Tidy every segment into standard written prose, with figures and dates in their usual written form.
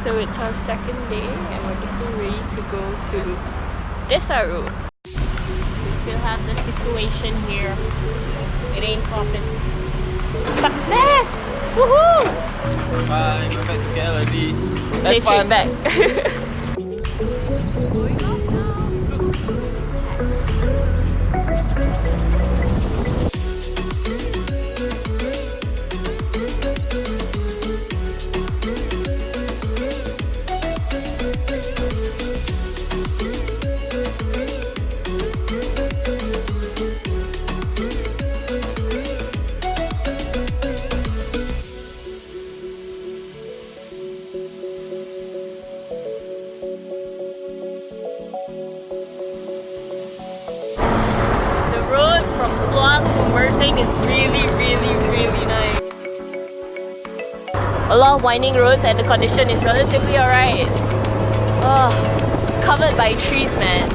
So it's our second day and we're getting ready to go to Desaru. We still have the situation here. It ain't popping. Success! Woohoo! Bye, we're back to KL already. Safe trip back. From Kluang to Mersing is really nice. A lot of winding roads and the condition is relatively alright. Oh, covered by trees, man.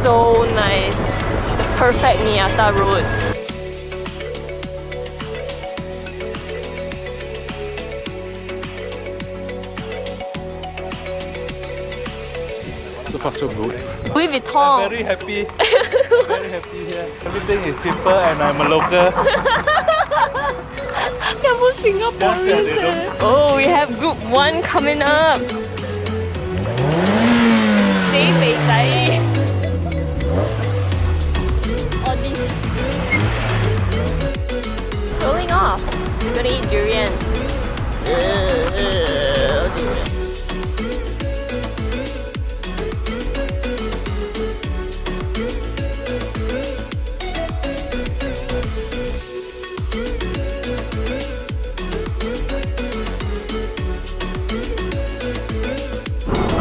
So nice. The perfect Miata roads. So far so good. Louis Vuitton. Very happy. Very happy here. Everything is cheaper and I'm a local. They're both Singaporeans. Oh, we have group 1 coming up. Safe, Sai. All these. Rolling off. We're gonna eat durian.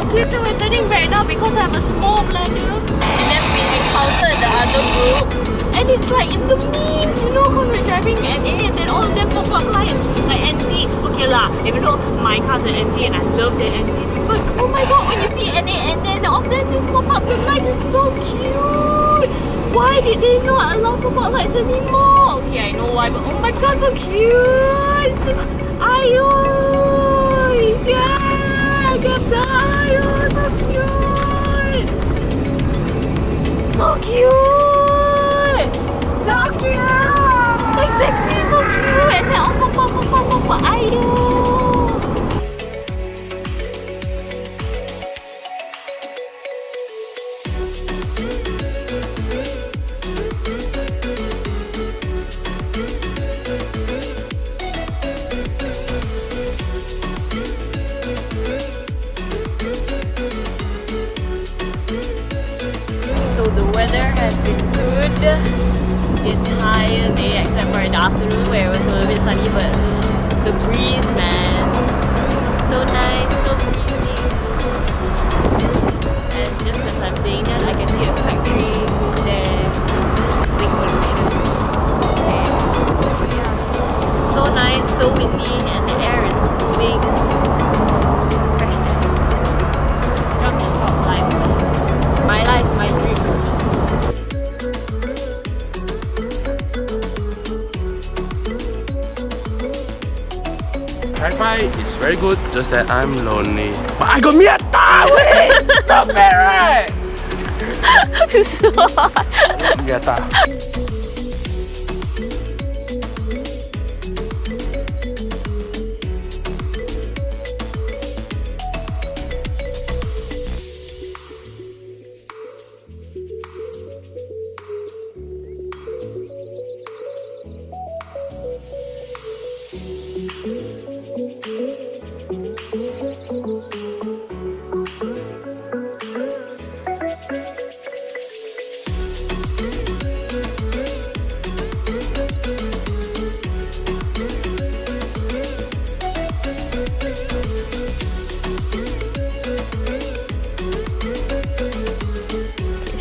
Okay, so we're turning back now because I have a small bladder. And then we encountered the other group. And it's like in the memes, you know, when we're driving NA and then all of them pop up lights. Like NC, okay lah, even though my car's an NC and I love the NC. But oh my god, when you see NA and then all of them just pop up, the lights is so cute. Why did they not allow pop-up lights anymore? Okay, I know why, but oh my god, so cute! Ayo! Yeah! Ganda! Ayo! So cute! So cute! So cute! Exactly, so cute! And then oh, pop, ayo! So the weather has been good the entire day except for in the afternoon where it was a little bit sunny, but the breeze, man, so nice, so breezy. And just as I'm saying that, I can see a factory there. Okay. Yeah. So nice, so windy, and the air is cooling. Fresh air. Jump and drop life. My life, my dream. Tri5 is very good, just that I'm lonely. But I got Miata! Wait! Not bad, right? So hot. Miata.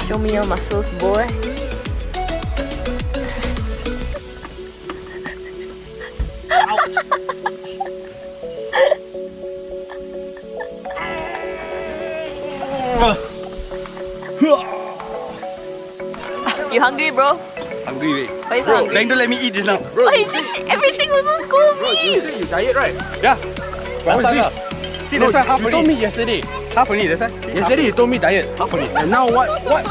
Show me your muscles, boy. You hungry, bro? Hungry, wait. Why you so Bro, hungry? Lang don't let me eat just now. Bro, Oh, you just everything was on school bro, you fees. say you diet, right? Yeah. What Last is time this? See, No, that's why half you told only. me yesterday. Half only, that's why. Yesterday you told me diet. Half only. And now what? What?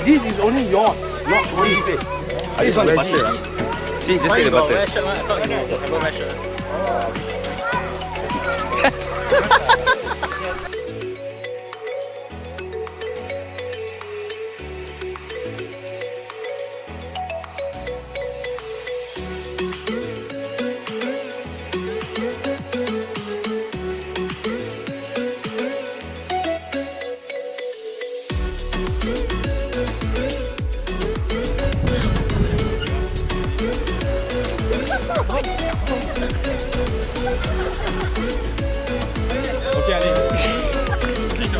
This is only yours, not What do his. you say? I This just one want butter. veggie. See, just take the butter. Okay, Ali.